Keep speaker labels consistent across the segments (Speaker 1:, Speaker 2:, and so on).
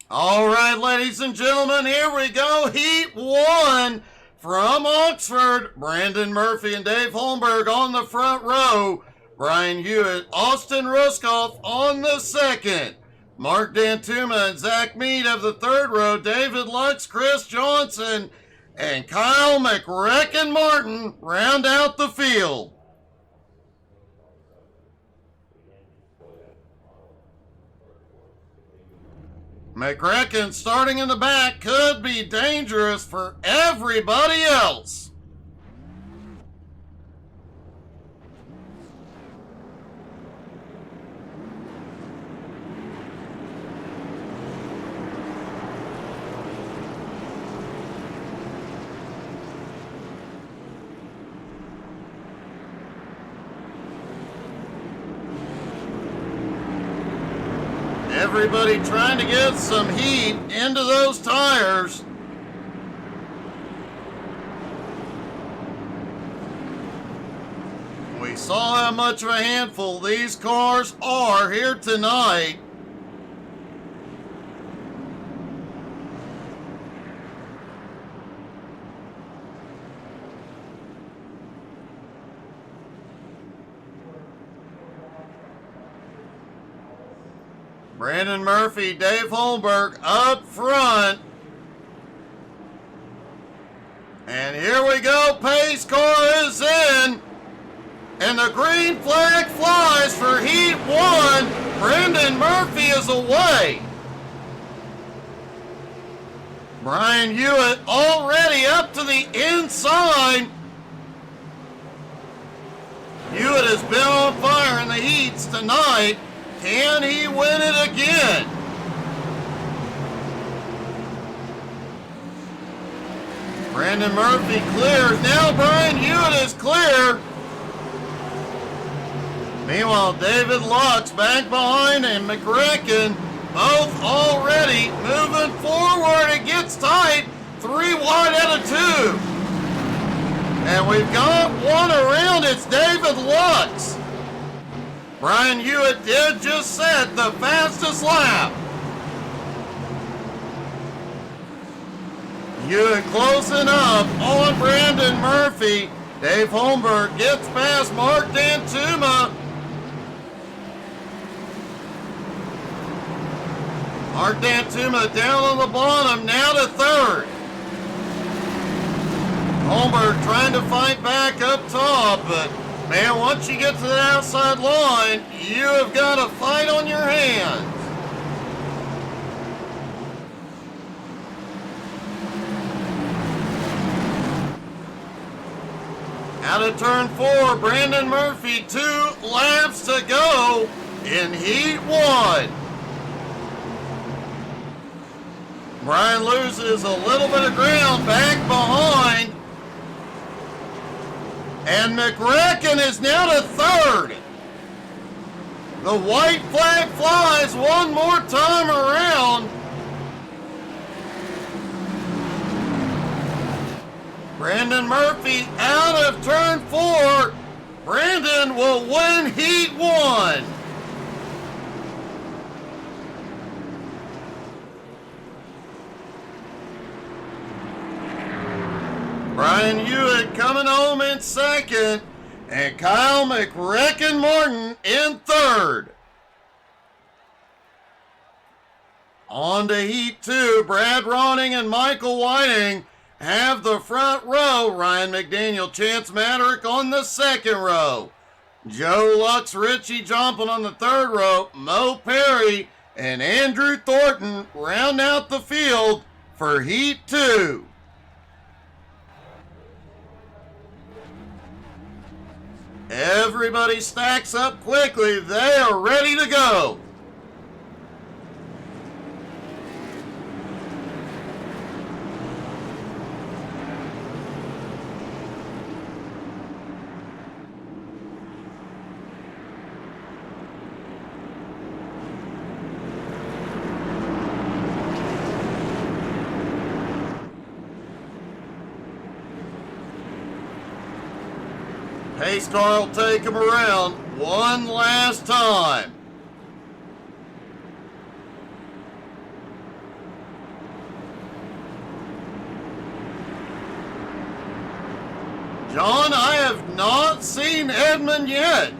Speaker 1: All right, ladies and gentlemen, here we go. Heat 1 from Oxford. Brandon Murphy and Dave Holmberg on the front row. Brian Hewitt, Austin Ruskoff on the second. Mark Dantuma and Zach Mead of the third row. David Lux, Chris Johnson, and Kyle McRecken Martin round out the field. McRecken starting in the back could be dangerous for everybody else. Everybody trying to get some heat into those tires. We saw how much of a handful these cars are here tonight. Brandon Murphy, Dave Holmberg up front. And here we go. Pace car is in. And the green flag flies for Heat 1. Brandon Murphy is away. Brian Hewitt already up to the inside. Hewitt has been on fire in the heats tonight. Can he win it again? Brandon Murphy clears. Now Brian Hewitt is clear. Meanwhile, David Lux back behind and McRecken both already moving forward. It gets tight. 3 wide out of 2. And we've got one around. It's David Lux. Brian Hewitt did just set the fastest lap. Hewitt closing up on Brandon Murphy. Dave Holmberg gets past Mark Dantuma. Mark Dantuma down on the bottom, now to third. Holmberg trying to fight back up top, but man, once you get to the outside line, you have got a fight on your hands. Out of turn 4, Brandon Murphy, 2 laps to go in Heat 1. Brian loses a little bit of ground back behind. And McRecken is now to third. The white flag flies one more time around. Brandon Murphy out of turn 4. Brandon will win Heat 1. Brian Hewitt coming home in second, and Kyle McRecken Martin in third. On to Heat 2, Brad Ronning and Michael Whiting have the front row. Ryan McDaniel, Chance Maderick on the second row. Joe Lux, Richie Jompin on the third row. Mo Perry and Andrew Thornton round out the field for Heat 2. Everybody stacks up quickly. They are ready to go. Pace car will take him around one last time. John, I have not seen Edmund yet.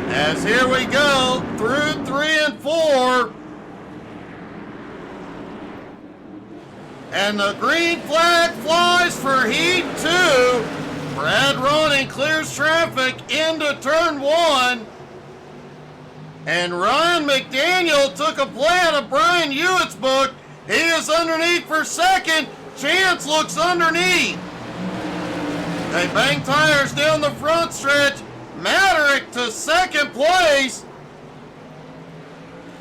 Speaker 1: As here we go through 3 and 4. And the green flag flies for Heat 2. Brad Ronning clears traffic into turn 1. And Ryan McDaniel took a play out of Brian Hewitt's book. He is underneath for second. Chance looks underneath. They bang tires down the front stretch. Maverick to second place.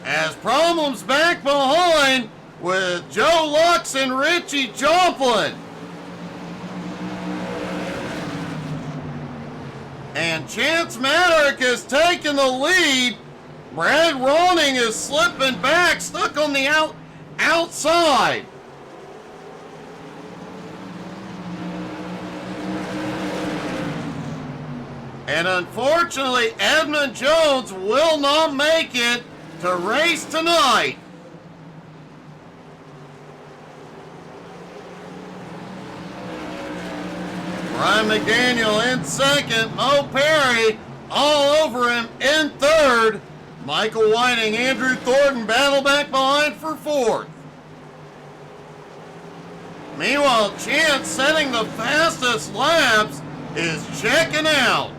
Speaker 1: As problems back behind with Joe Lux and Richie Joplin. And Chance Maverick has taken the lead. Brad Ronning is slipping back, stuck on the outside. And unfortunately, Edmund Jones will not make it to race tonight. Ryan McDaniel in second. Mo Perry all over him in third. Michael Whiting, Andrew Thornton battle back behind for fourth. Meanwhile, Chance, setting the fastest laps, is checking out.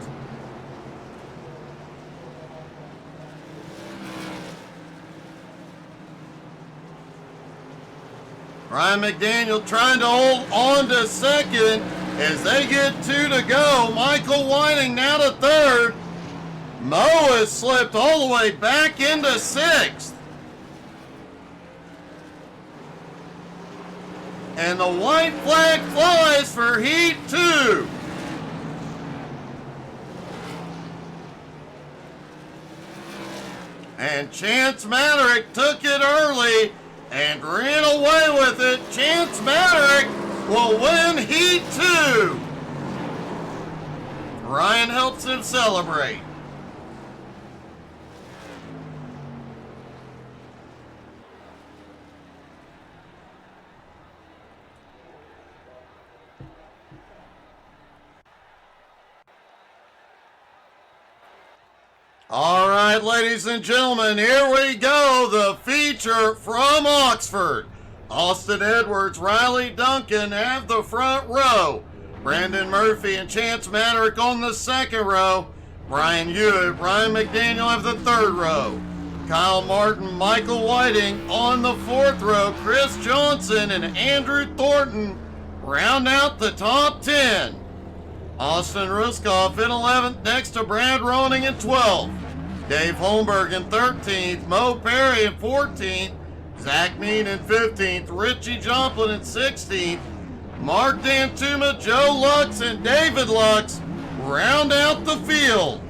Speaker 1: Ryan McDaniel trying to hold on to second as they get 2 to go. Michael Whiting now to third. Mo has slipped all the way back into sixth. And the white flag flies for Heat 2. And Chance Maverick took it early and ran away with it. Chance Maverick will win Heat 2. Ryan helps him celebrate. All right, ladies and gentlemen, here we go. The feature from Oxford. Austin Edwards, Riley Duncan have the front row. Brandon Murphy and Chance Maverick on the second row. Brian Hewitt, Ryan McDaniel have the third row. Kyle Martin, Michael Whiting on the fourth row. Chris Johnson and Andrew Thornton round out the top 10. Austin Ruskoff in 11th, next to Brad Ronning in 12th. Dave Holmberg in 13th, Mo Perry in 14th, Zach Mead in 15th, Richie Joplin in 16th, Mark Dantuma, Joe Lux, and David Lux round out the field.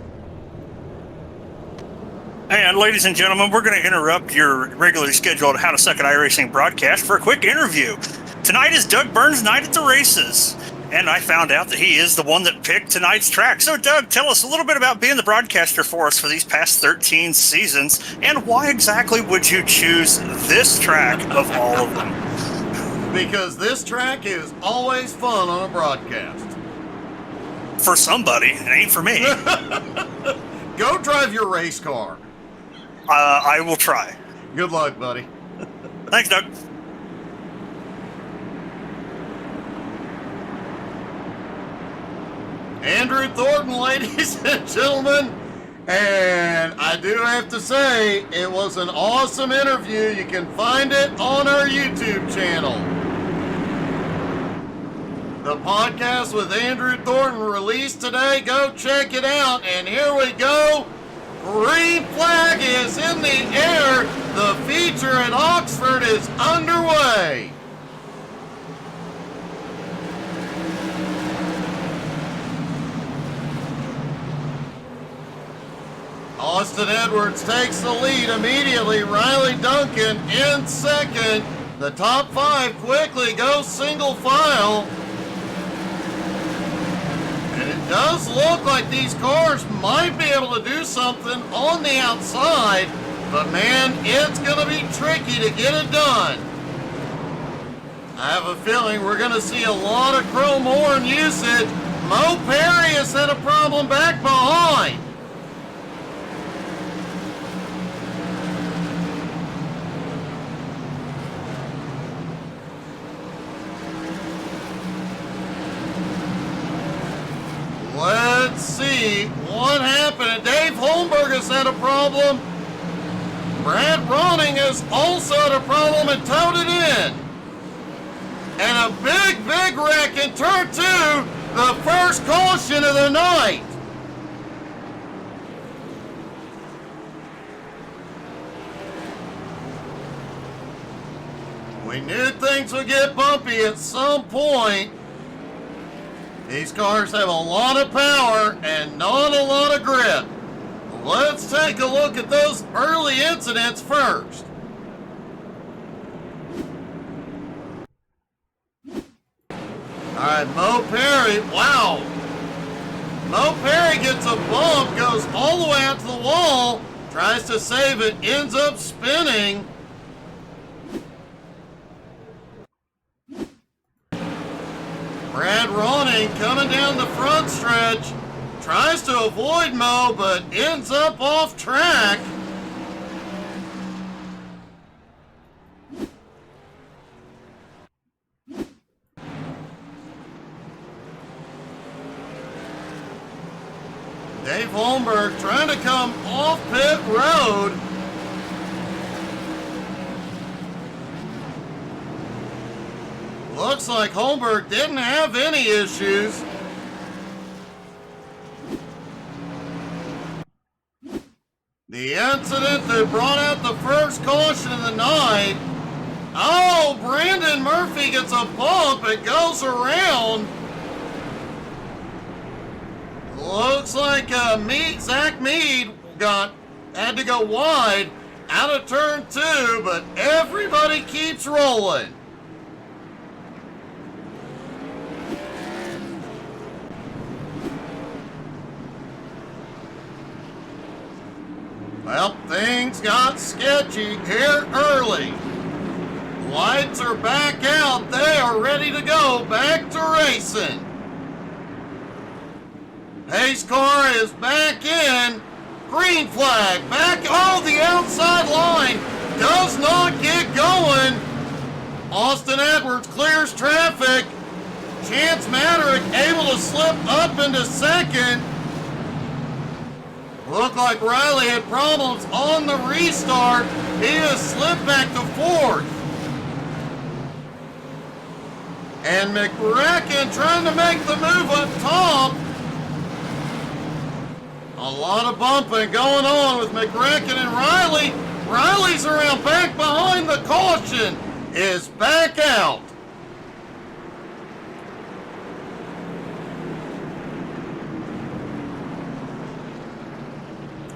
Speaker 2: And ladies and gentlemen, we're going to interrupt your regularly scheduled How to Suck at iRacing broadcast for a quick interview. Tonight is Doug Burns' night at the races. And I found out that he is the one that picked tonight's track. So, Doug, tell us a little bit about being the broadcaster for us for these past 13 seasons, and why exactly would you choose this track of all of them?
Speaker 1: Because this track is always fun on a broadcast.
Speaker 2: For somebody, it ain't for me.
Speaker 1: Go drive your race car.
Speaker 2: I will try.
Speaker 1: Good luck, buddy.
Speaker 2: Thanks, Doug.
Speaker 1: Andrew Thornton, ladies and gentlemen, and I do have to say, it was an awesome interview. You can find it on our YouTube channel. The podcast with Andrew Thornton released today. Go check it out, and here we go. Green flag is in the air. The feature at Oxford is underway. Austin Edwards takes the lead immediately. Riley Duncan in second. The top 5 quickly go single file. And it does look like these cars might be able to do something on the outside. But man, it's going to be tricky to get it done. I have a feeling we're going to see a lot of chrome horn usage. Mo Perry has had a problem back behind. Let's see what happened. Dave Holmberg has had a problem. Brad Ronning has also had a problem and towed it in. And a big wreck in turn 2, the first caution of the night. We knew things would get bumpy at some point. These cars have a lot of power and not a lot of grip. Let's take a look at those early incidents first. All right, Mo Perry, wow. Mo Perry gets a bump, goes all the way out to the wall, tries to save it, ends up spinning. Brad Ronning coming down the front stretch, tries to avoid Mo, but ends up off track. Dave Holmberg trying to come off pit road. Looks like Holmberg didn't have any issues. The incident that brought out the first caution of the night. Oh, Brandon Murphy gets a bump. It goes around. Looks like Zach Mead had to go wide out of turn 2, but everybody keeps rolling. Well, things got sketchy here early. Lights are back out. They are ready to go back to racing. Pace car is back in. Green flag back. Oh, the outside line does not get going. Austin Edwards clears traffic. Chance Maderick able to slip up into second. Looked like Riley had problems on the restart. He has slipped back to fourth. And McBracken trying to make the move up top. A lot of bumping going on with McBracken and Riley. Riley's around back behind the caution. Is back out.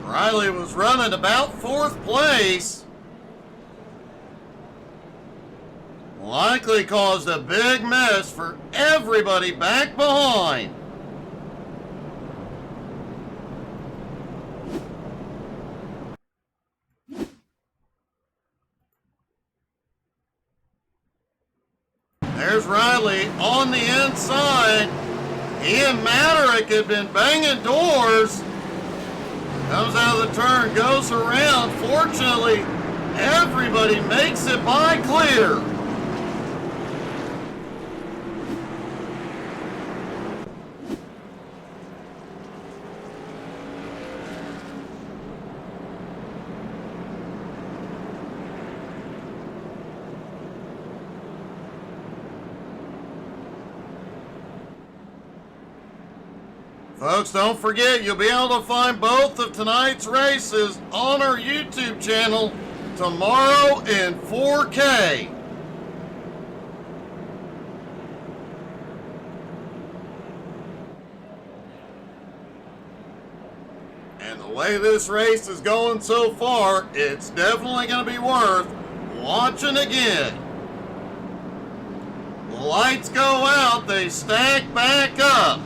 Speaker 1: Riley was running about fourth place. Likely caused a big mess for everybody back behind. There's Riley on the inside. He and Maderick had been banging doors. Comes out of the turn, goes around. Fortunately, everybody makes it by clear. Folks, don't forget, you'll be able to find both of tonight's races on our YouTube channel tomorrow in 4K. And the way this race is going so far, it's definitely going to be worth watching again. The lights go out, they stack back up.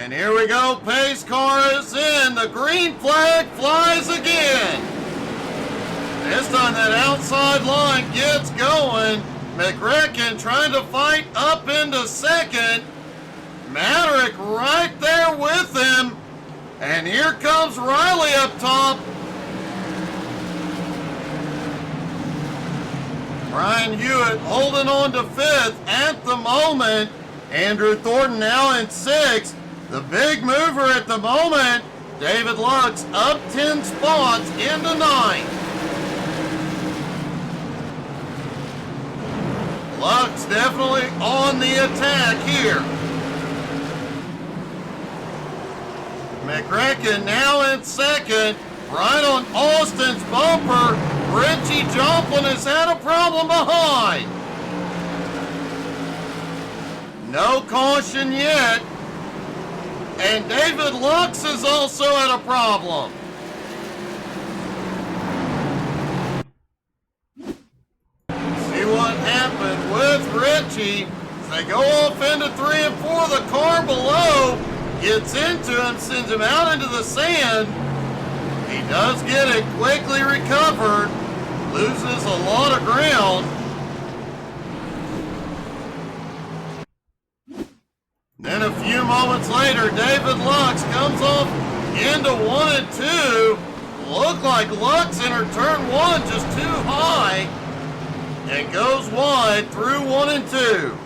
Speaker 1: And here we go, pace car is in, the green flag flies again. This time that outside line gets going. McRacken trying to fight up into second. Maverick right there with him. And here comes Riley up top. Brian Hewitt holding on to fifth at the moment. Andrew Thornton now in sixth. The big mover at the moment, David Lux, up 10 spots into ninth. Lux definitely on the attack here. McRacken now in second, right on Austin's bumper. Richie Joplin has had a problem behind. No caution yet. And David Lux is also had a problem. See what happened with Richie. As they go off into 3 and 4, the car below gets into him, sends him out into the sand. He does get it quickly recovered, loses a lot of ground. Then a few moments later, David Lux comes off into 1 and 2. Looked like Lux entered turn 1 just too high and goes wide through 1 and 2.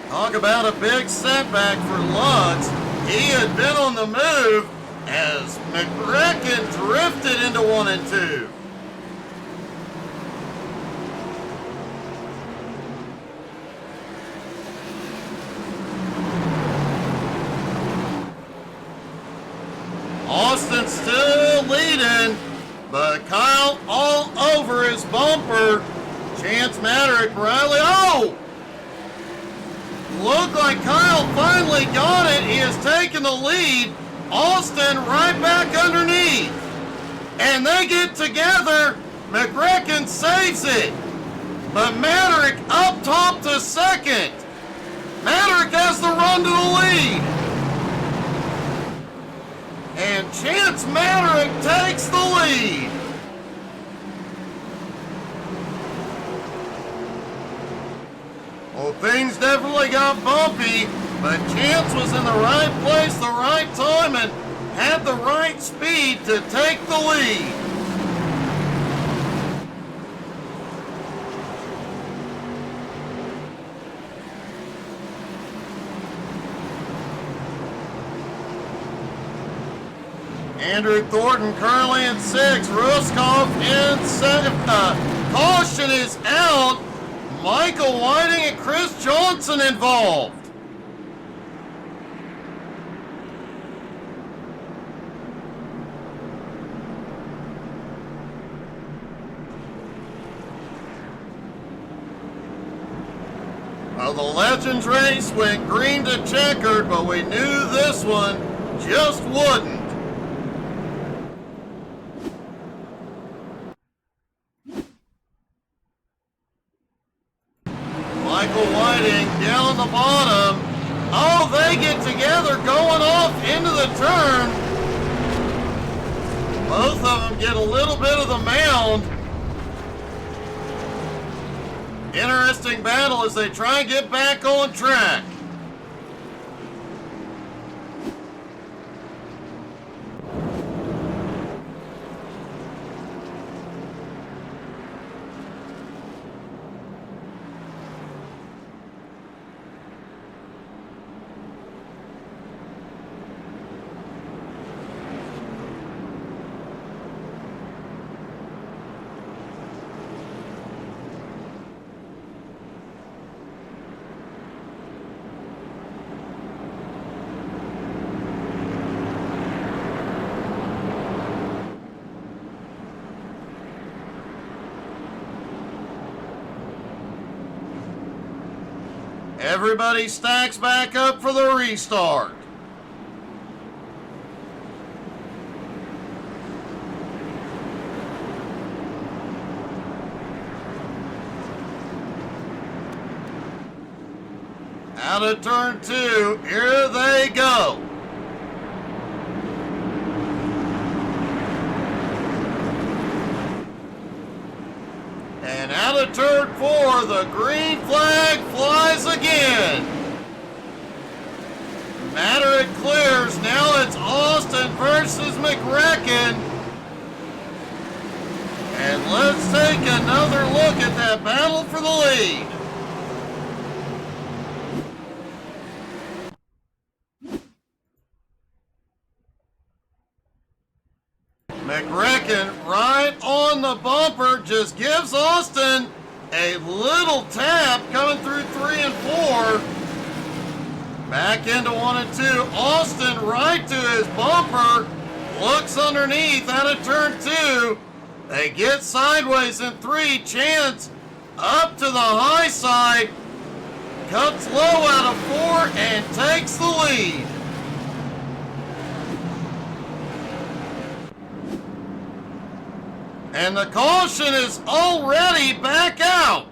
Speaker 1: Talk about a big setback for Lux. He had been on the move as McRacken drifted into 1 and 2. Austin still leading, but Kyle all over his bumper. Chance Maverick, Riley, oh! Looked like Kyle finally got it. He has taken the lead. Austin right back underneath. And they get together. McRacken saves it. But Maverick up top to second. Maverick has the run to the lead. And Chance Maverick takes the lead. Well, things definitely got bumpy, but Chance was in the right place, the right time, and had the right speed to take the lead. Andrew Thornton currently in 6th. Ruskoff in 7th. Caution is out. Michael Whiting and Chris Johnson involved. Well, the Legends race went green to checkered, but we knew this one just wouldn't. Michael Whiting down the bottom. Oh, they get together going off into the turn. Both of them get a little bit of the mound. Interesting battle as they try and get back on track. Everybody stacks back up for the restart. Out of turn 2, here they go. And out of turn 4, the green flag flies again. Maverick clears. Now it's Austin versus McRecken. And let's take another look at that battle for the lead. McRecken right on the bumper just gives Austin a little tap coming through 3 and 4. Back into 1 and 2. Austin right to his bumper. Looks underneath out of turn 2. They get sideways in 3. Chance up to the high side. Cuts low out of 4 and takes the lead. And the caution is already back out.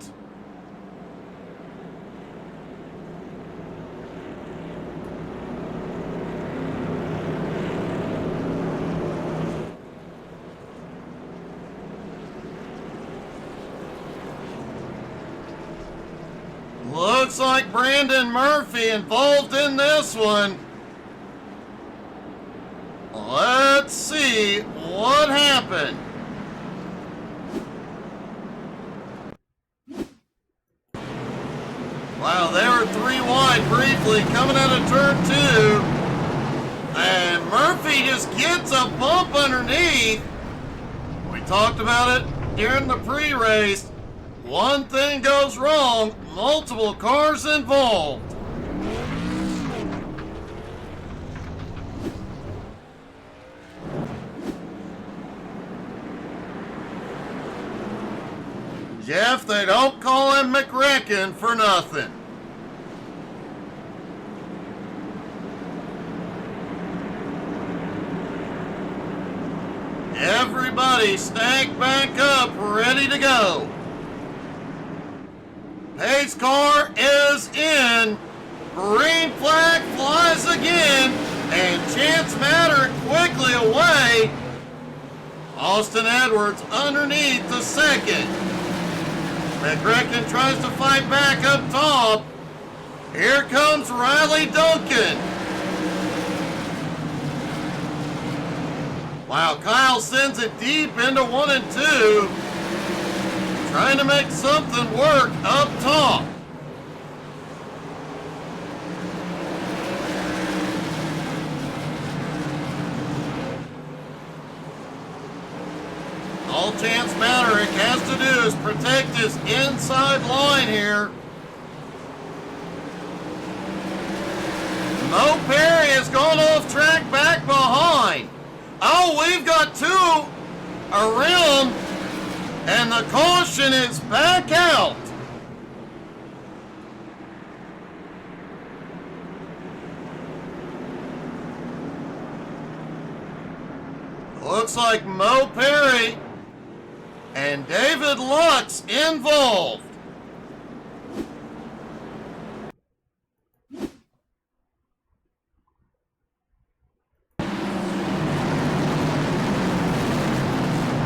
Speaker 1: Looks like Brandon Murphy involved in this one. Let's see what happened. Wow, they were 3 wide briefly coming out of turn 2. And Murphy just gets a bump underneath. We talked about it during the pre-race. One thing goes wrong, multiple cars involved. Jeff, they don't call him McRecken for nothing. Everybody stacked back up, ready to go. Pace car is in. Green flag flies again, and Chance Matter quickly away. Austin Edwards underneath the second. McRecken tries to fight back up top. Here comes Riley Duncan. Wow, Kyle sends it deep into 1 and 2. Trying to make something work up top. All Chance Maverick has to do is protect his inside line here. Mo Perry has gone off track back behind. Oh, we've got 2 around, and the caution is back out. Looks like Mo Perry and David Lux involved.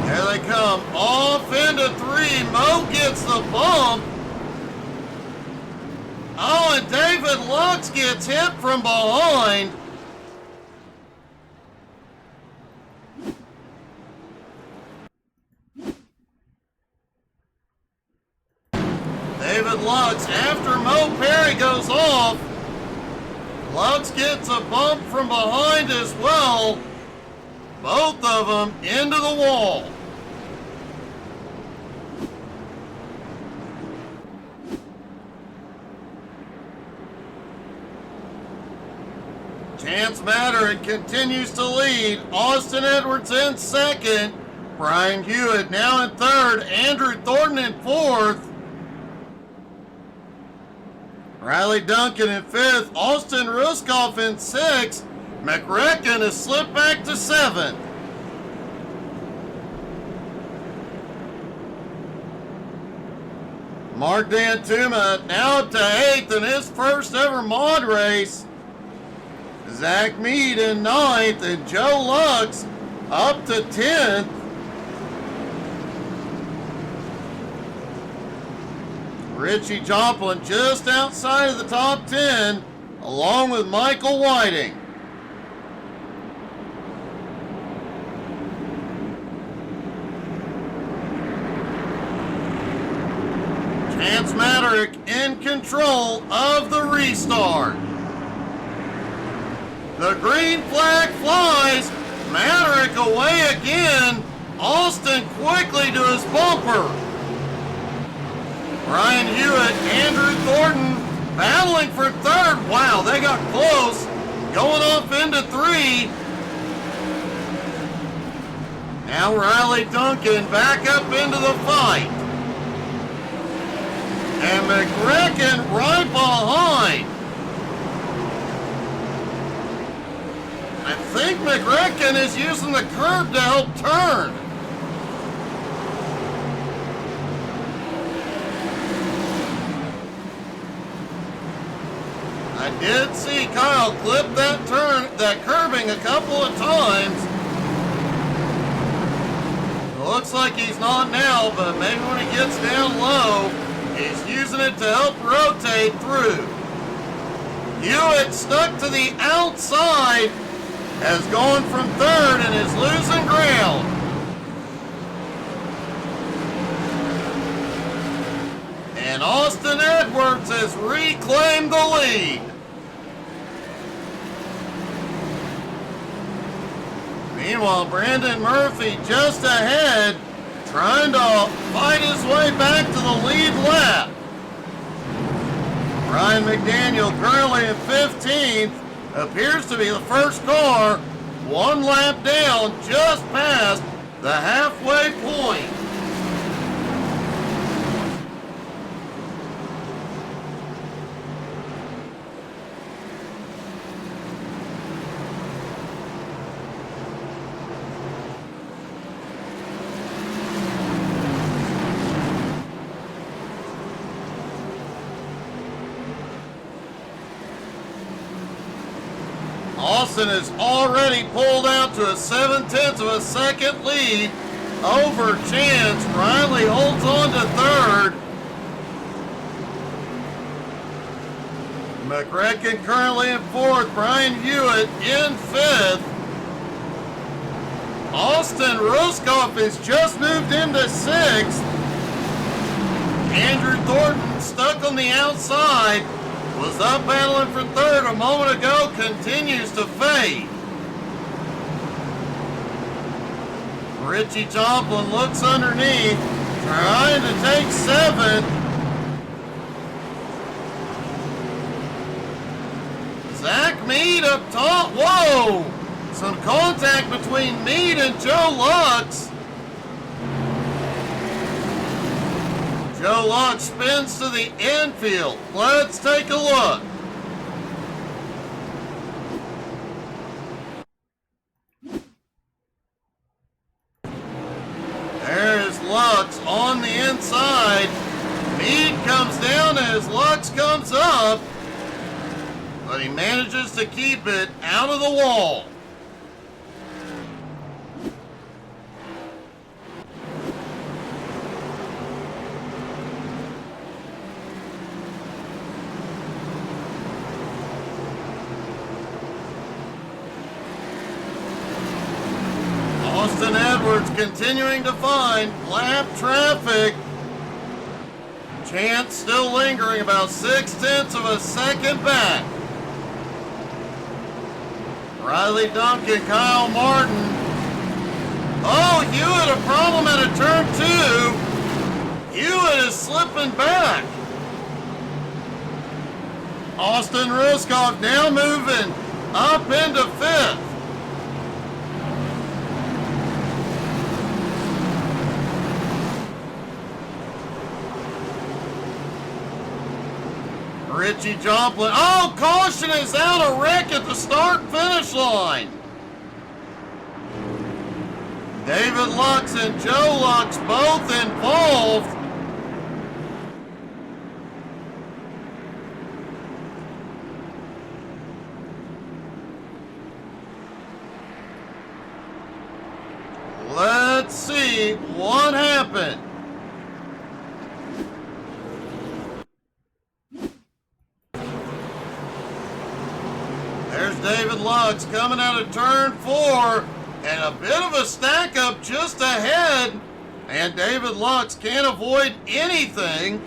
Speaker 1: There they come, off into 3. Mo gets the bump. Oh, and David Lux gets hit from behind. David Lux, after Mo Perry goes off, Lux gets a bump from behind as well. Both of them into the wall. Chance Matter, it continues to lead. Austin Edwards in second. Brian Hewitt now in third. Andrew Thornton in fourth. Riley Duncan in fifth. Austin Ruskoff in sixth. McRecken has slipped back to seventh. Mark D'Antuma now up to 8th in his first ever mod race. Zach Mead in 9th and Joe Lux up to 10th. Richie Joplin just outside of the top 10 along with Michael Whiting. Chance Maderick in control of the restart. The green flag flies. Maderick away again. Austin quickly to his bumper. Brian Hewitt, Andrew Thornton battling for 3rd. Wow, they got close. Going off into 3. Now Riley Duncan back up into the fight. And McGrecken right behind. I think McGrecken is using the curb to help turn. I did see Kyle clip that curbing a couple of times. It looks like he's not now, but maybe when he gets down low, he's using it to help rotate through. Hewitt stuck to the outside, has gone from 3rd and is losing ground. And Austin Edwards has reclaimed the lead. Meanwhile, Brandon Murphy just ahead, trying to fight his way back to the lead lap. Ryan McDaniel currently in 15th, appears to be the first car, 1 lap down, just past the halfway point. Austin has already pulled out to a 7/10 of a second lead over Chance. Riley holds on to 3rd. McGrecken currently in 4th. Brian Hewitt in 5th. Austin Ruskoff has just moved into 6th. Andrew Thornton stuck on the outside. Was up battling for 3rd a moment ago, continues to fade. Richie Joplin looks underneath, trying to take 7th. Zach Mead up top. Whoa! Some contact between Mead and Joe Lux. Joe Lux spins to the infield. Let's take a look. There's Lux on the inside. Mead comes down as Lux comes up, but he manages to keep it out of the wall. Austin Edwards continuing to find lap traffic. Chance still lingering about 6/10 of a second back. Riley Duncan, Kyle Martin. Oh, Hewitt a problem at a turn 2. Hewitt is slipping back. Austin Ruskoff now moving up into 5th. Richie Joplin. Oh, caution is out, a wreck at the start-finish line. David Lux and Joe Lux both involved. see what happened. There's David Lux coming out of turn 4, and a bit of a stack up just ahead, and David Lux can't avoid anything.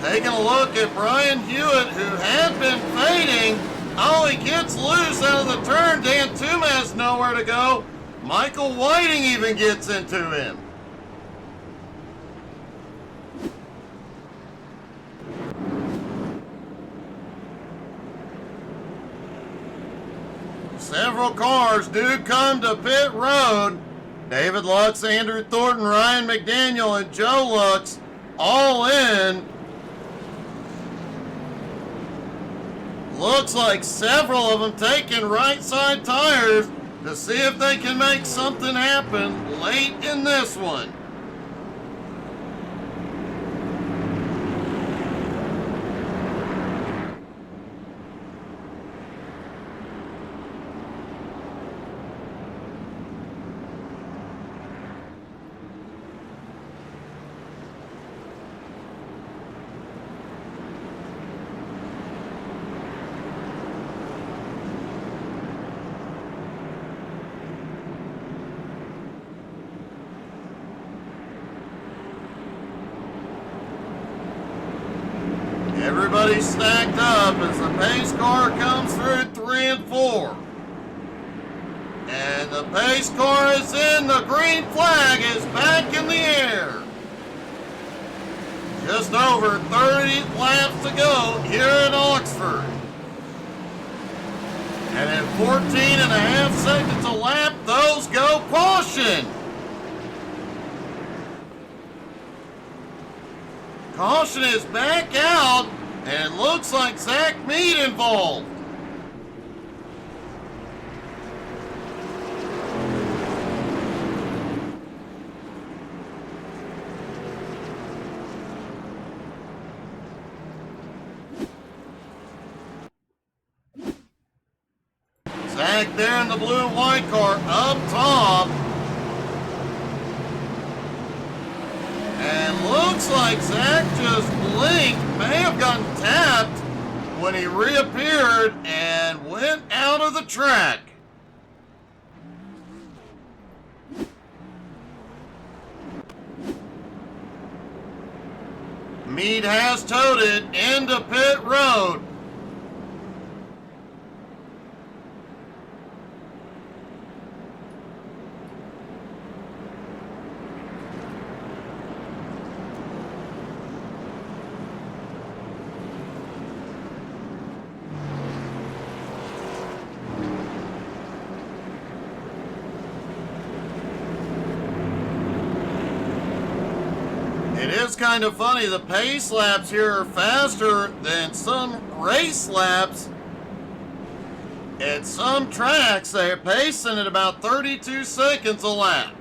Speaker 1: Taking a look at Brian Hewitt, who had been fading. Oh, he gets loose out of the turn. Dan Touma has nowhere to go. Michael Whiting even gets into him. Several cars do come to pit road. David Lux, Andrew Thornton, Ryan McDaniel, and Joe Lux all in. Looks like several of them taking right side tires to see if they can make something happen late in this one. Everybody's stacked up as the pace car comes through 3 and 4. And the pace car is in. The green flag is back in the air. Just over 30 laps to go here in Oxford. And at 14.5 seconds a lap, those go caution. Caution is back out, and it looks like Zach Mead involved. Zach there in the blue and white car up top. And looks like Zach just blinked, may have gotten tapped when he reappeared and went out of the track. Mead has towed it into pit road. It is kind of funny, the pace laps here are faster than some race laps. At some tracks, they're pacing at about 32 seconds a lap.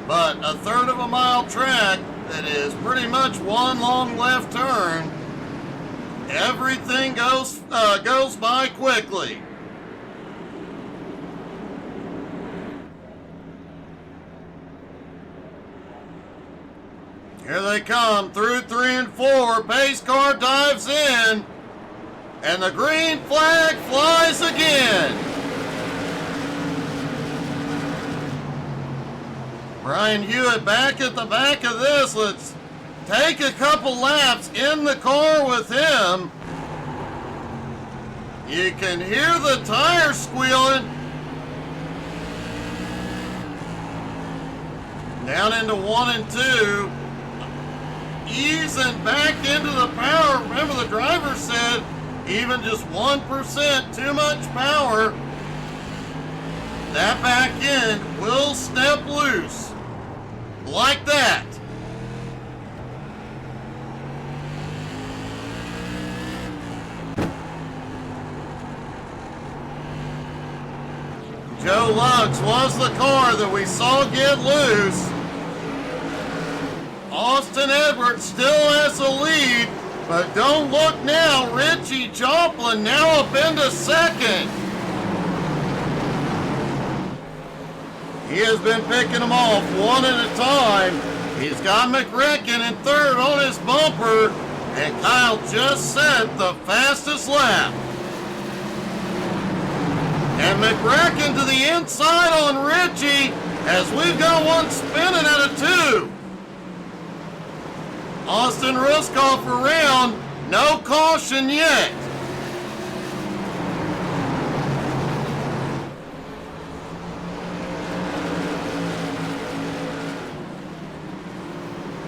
Speaker 1: But a third of a mile track that is pretty much one long left turn, everything goes by quickly. Here they come through 3 and 4. Pace car dives in, and the green flag flies again. Brian Hewitt back at the back of this. Let's take a couple laps in the car with him. You can hear the tires squealing. Down into 1 and 2. Easing back into the power. Remember, the driver said even just 1% too much power. That back end will step loose. Like that. Joe Lux was the car that we saw get loose. Austin Edwards still has the lead, But don't look now, Richie Joplin now up into second. He has been picking them off one at a time. He's got McRecken in third on his bumper, and Kyle just set the fastest lap. And McRecken to the inside on Richie as we've got one spinning out of two. Austin Ruskoff around, no caution yet.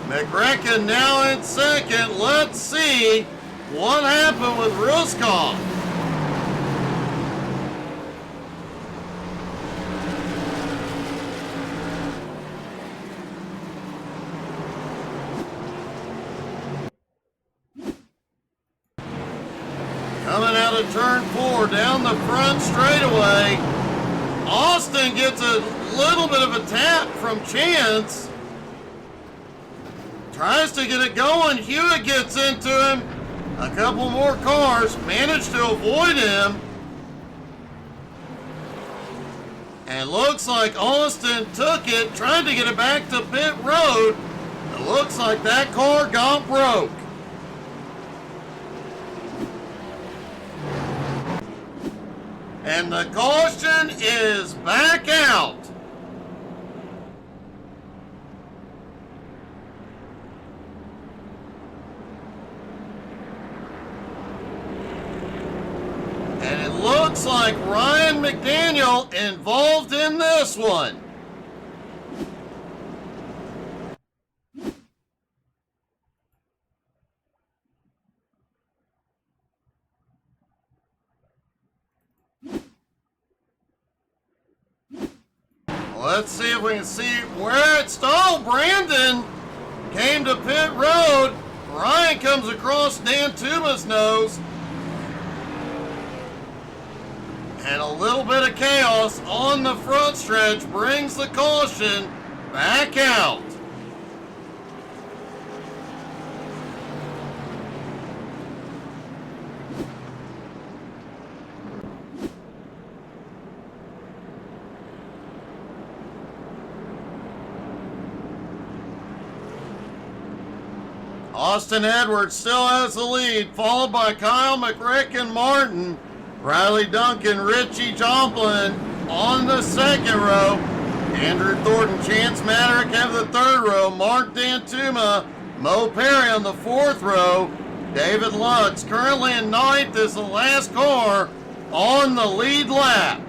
Speaker 1: McRecken now in second. Let's see what happened with Ruskoff. Coming out of turn 4 down the front straightaway. Austin gets a little bit of a tap from Chance. Tries to get it going. Hewitt gets into him. A couple more cars manage to avoid him. And looks like Austin took it, tried to get it back to pit road. It looks like that car got broke. And the caution is back out. And it looks like Ryan McDaniel involved in this one. Let's see if we can see where it stalled. Brandon came to pit road. Ryan comes across Dan Tuma's nose. And a little bit of chaos on the front stretch brings the caution back out. Austin Edwards still has the lead, followed by Kyle McRecken Martin. Riley Duncan, Richie Joplin on the second row. Andrew Thornton, Chance Maderick have the third row. Mark Dantuma, Mo Perry on the fourth row. David Lutz currently in ninth is the last car on the lead lap.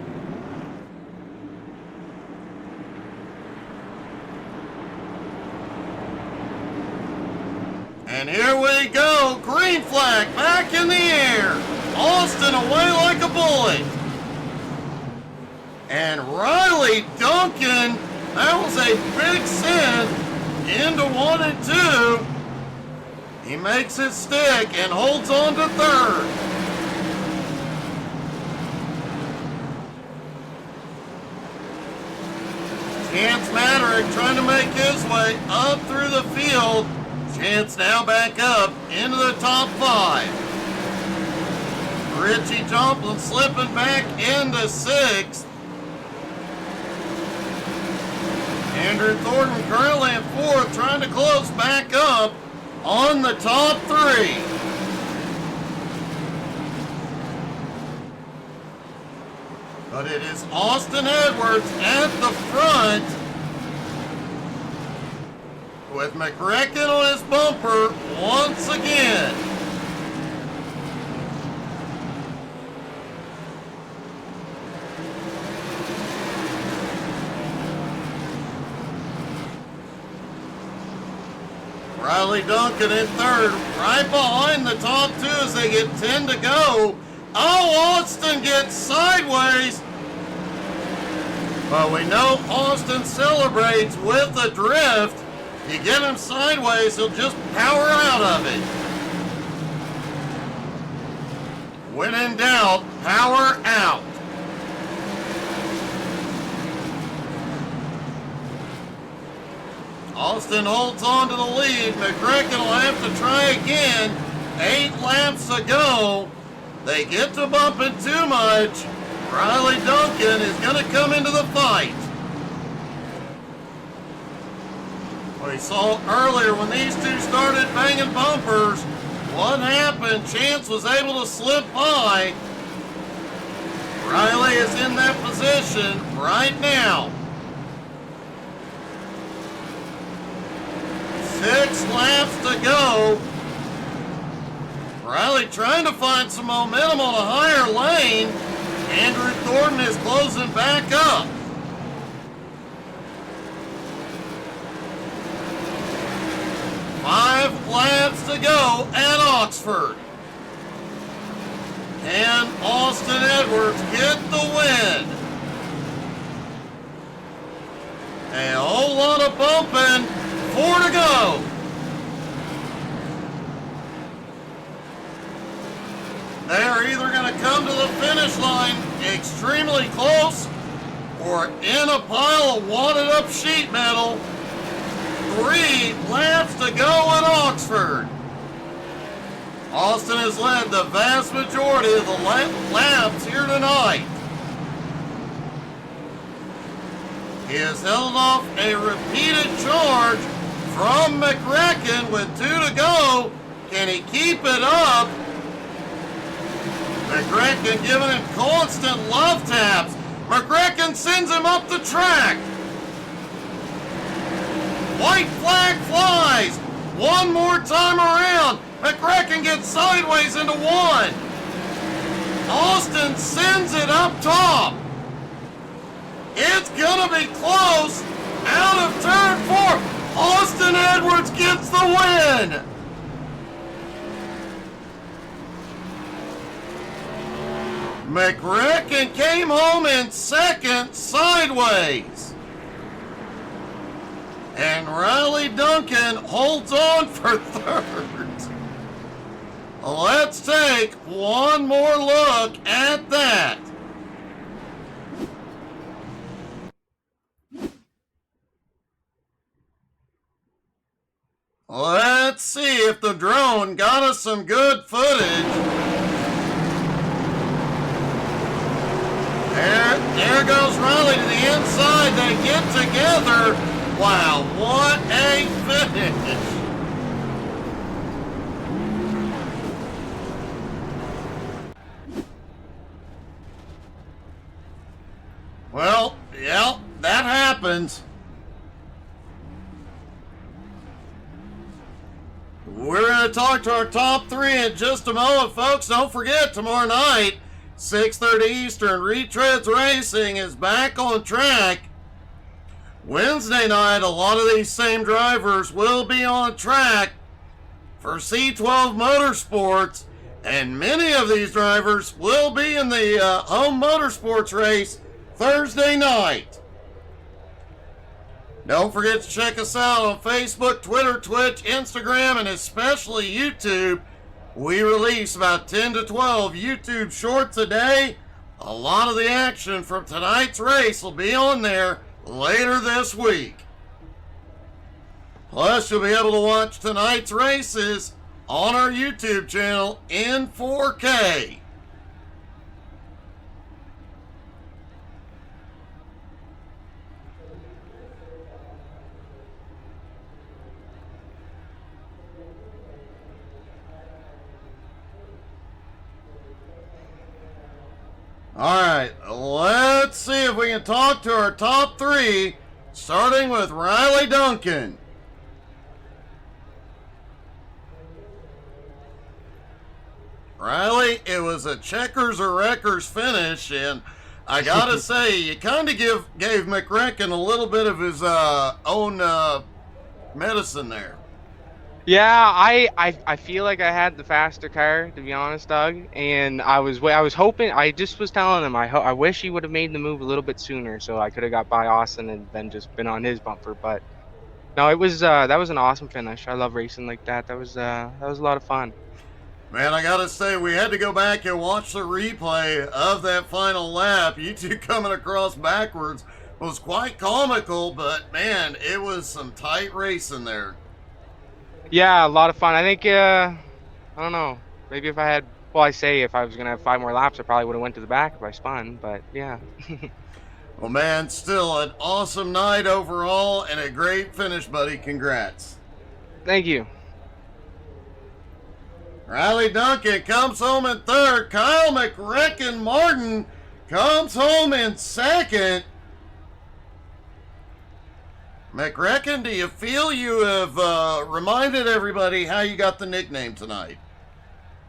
Speaker 1: And here we go, green flag back in the air. Austin away like a bullet. And Riley Duncan, that was a big send into 1 and 2. He makes it stick and holds on to third. Chance Maderick trying to make his way up through the field. Chance now back up into the top 5. Richie Joplin slipping back into 6th. Andrew Thornton currently in 4th, trying to close back up on the top 3. But it is Austin Edwards at the front, with McRecken on his bumper once again. Riley Duncan in third, right behind the top 2 as they get 10 to go. Oh, Austin gets sideways. But we know Austin celebrates with a drift. You get him sideways, he'll just power out of it. When in doubt, power out. Austin holds on to the lead. McRecken will have to try again. 8 laps to go. They get to bumping too much. Riley Duncan is going to come into the fight. We saw earlier when these two started banging bumpers, what happened? Chance was able to slip by. Riley is in that position right now. 6 laps to go. Riley trying to find some momentum on a higher lane. Andrew Thornton is closing back up. Five laps to go at Oxford. And Austin Edwards get the win. A whole lot of bumping. 4 to go. They are either going to come to the finish line extremely close or in a pile of wadded up sheet metal. 3 laps to go in Oxford. Austin has led the vast majority of the laps here tonight. He has held off a repeated charge from McCracken with 2 to go. Can he keep it up? McCracken giving him constant love taps. McCracken sends him up the track. White flag flies. One more time around. McCracken gets sideways into 1. Austin sends it up top. It's gonna be close. Out of turn 4. Austin Edwards gets the win. McCracken came home in second sideways. And Riley Duncan holds on for third. Let's take one more look at that. Let's see if the drone got us some good footage. There goes Riley to the inside. They get together. Wow, what a finish. Well, yeah, that happens. We're going to talk to our top 3 in just a moment, folks. Don't forget, tomorrow night, 6:30 Eastern, Retreads Racing is back on track. Wednesday night, a lot of these same drivers will be on track for C12 Motorsports, and many of these drivers will be in the home motorsports race Thursday night. Don't forget to check us out on Facebook, Twitter, Twitch, Instagram, and especially YouTube. We release about 10 to 12 YouTube shorts a day. A lot of the action from tonight's race will be on there later this week. Plus, you'll be able to watch tonight's races on our YouTube channel in 4K. All right, let's see if we can talk to our top 3, starting with Riley Duncan. Riley, it was a checkers or wreckers finish, and I gotta say, you kind of gave McCracken a little bit of his own medicine there.
Speaker 3: Yeah, I feel like I had the faster car, to be honest, Doug. And I was hoping. I just was telling him I wish he would have made the move a little bit sooner, so I could have got by Austin and then just been on his bumper. But no, it was that was an awesome finish. I love racing like that. That was a lot of fun.
Speaker 1: Man, I gotta say, we had to go back and watch the replay of that final lap. You two coming across backwards was quite comical, but man, it was some tight racing there.
Speaker 3: Yeah, a lot of fun. I think I don't know. Maybe if I had, well, I say if I was gonna have 5 more laps, I probably would have went to the back if I spun. But yeah.
Speaker 1: Well, man, still an awesome night overall and a great finish, buddy. Congrats.
Speaker 3: Thank you.
Speaker 1: Riley Duncan comes home in third. Kyle McRecken Martin comes home in second. McRecken, do you feel you have reminded everybody how you got the nickname tonight?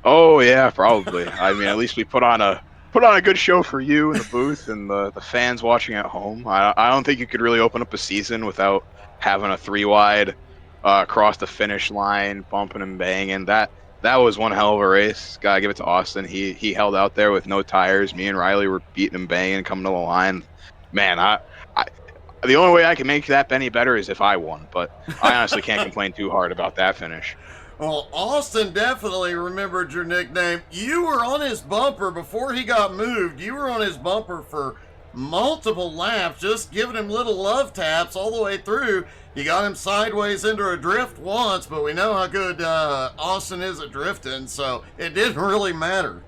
Speaker 4: Oh yeah, probably. I mean, at least we put on a good show for you in the booth and the fans watching at home. I don't think you could really open up a season without having a 3 wide across the finish line, bumping and banging. That was one hell of a race. Gotta give it to Austin. He held out there with no tires. Me and Riley were beating and banging, coming to the line. Man, I the only way I can make that any better is if I won. But I honestly can't complain too hard about that finish.
Speaker 1: Well, Austin definitely remembered your nickname. You were on his bumper before he got moved. You were on his bumper for multiple laps, just giving him little love taps all the way through. You got him sideways into a drift once, but we know how good Austin is at drifting, so it didn't really matter.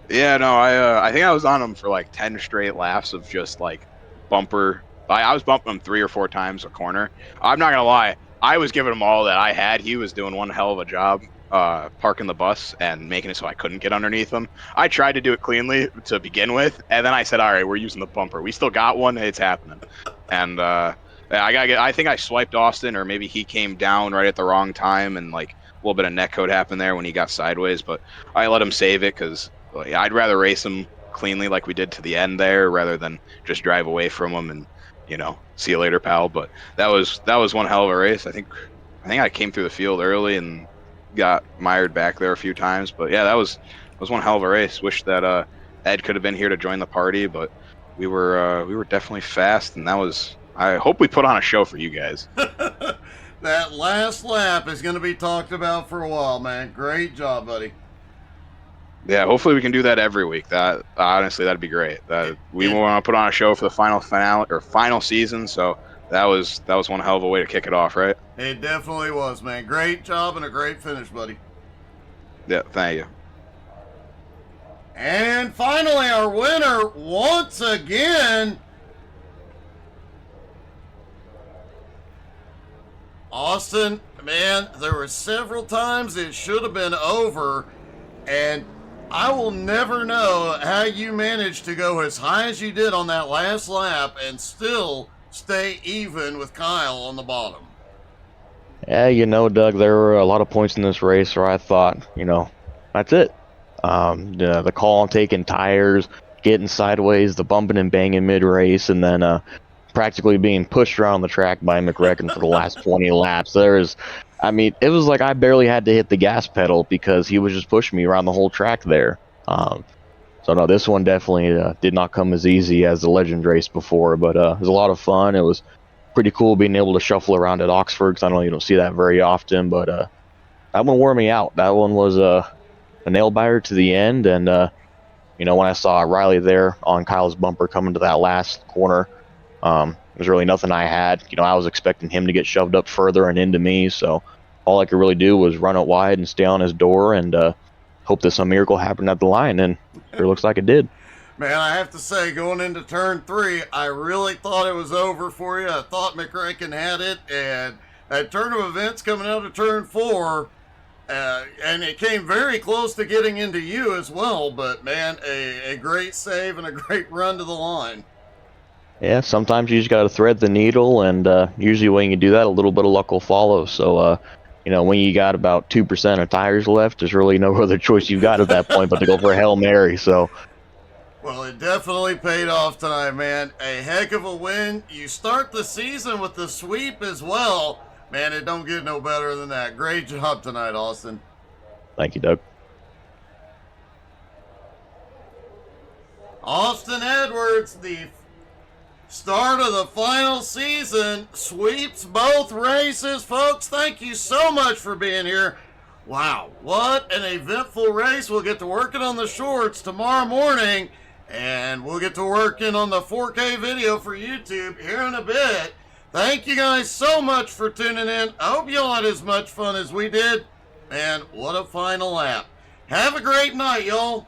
Speaker 4: Yeah, no, I think I was on him for like 10 straight laps of just like bumper. I was bumping him 3 or 4 times a corner. I'm not gonna lie, I was giving him all that I had. He was doing one hell of a job parking the bus and making it so I couldn't get underneath him. I tried to do it cleanly to begin with, and then I said, all right, we're using the bumper. We still got one. It's happening. And I think I swiped Austin, or maybe he came down right at the wrong time, and like a little bit of netcode happened there when he got sideways. But I let him save it because I'd rather race him cleanly like we did to the end there rather than just drive away from him and, see you later, pal. But that was one hell of a race. I think I came through the field early and got mired back there a few times. But yeah, that was one hell of a race. Wish that Ed could have been here to join the party, but we were definitely fast, and I hope we put on a show for you guys.
Speaker 1: That last lap is going to be talked about for a while, man. Great job, buddy.
Speaker 4: Yeah, hopefully we can do that every week. That honestly, that'd be great. We want to put on a show for the final season. So that was one hell of a way to kick it off, right?
Speaker 1: It definitely was, man. Great job and a great finish, buddy.
Speaker 4: Yeah, thank you.
Speaker 1: And finally, our winner once again, Austin. Man, there were several times it should have been over, and I will never know how you managed to go as high as you did on that last lap and still stay even with Kyle on the bottom.
Speaker 5: Yeah, Doug, there were a lot of points in this race where I thought, that's it. The call on taking tires, getting sideways, the bumping and banging mid-race, and then practically being pushed around the track by McRecken for the last 20 laps. It was like I barely had to hit the gas pedal because he was just pushing me around the whole track there. So no, this one definitely did not come as easy as the Legends race before, but it was a lot of fun. It was pretty cool being able to shuffle around at Oxford because I know you don't see that very often, but that one wore me out. That one was a nail biter to the end, and when I saw Riley there on Kyle's bumper coming to that last corner, there's really nothing I had. I was expecting him to get shoved up further and into me, so all I could really do was run it wide and stay on his door and hope that some miracle happened at the line, and it looks like it did.
Speaker 1: Man, I have to say, going into turn 3, I really thought it was over for you. I thought McRecken had it, and at turn of events coming out of turn 4, and it came very close to getting into you as well, but man, a great save and a great run to the line.
Speaker 5: Yeah, sometimes you just got to thread the needle, and usually when you do that, a little bit of luck will follow. So, when you got about 2% of tires left, there's really no other choice you've got at that point but to go for a Hail Mary. So,
Speaker 1: well, it definitely paid off tonight, man. A heck of a win. You start the season with the sweep as well. Man, it don't get no better than that. Great job tonight, Austin.
Speaker 5: Thank you, Doug.
Speaker 1: Austin Edwards, the start of the final season, sweeps both races. Folks, thank you so much for being here. Wow, what an eventful race. We'll get to working on the shorts tomorrow morning, and we'll get to working on the 4K video for YouTube here in a bit. Thank you guys so much for tuning in. I hope you all had as much fun as we did. And what a final lap. Have a great night, y'all.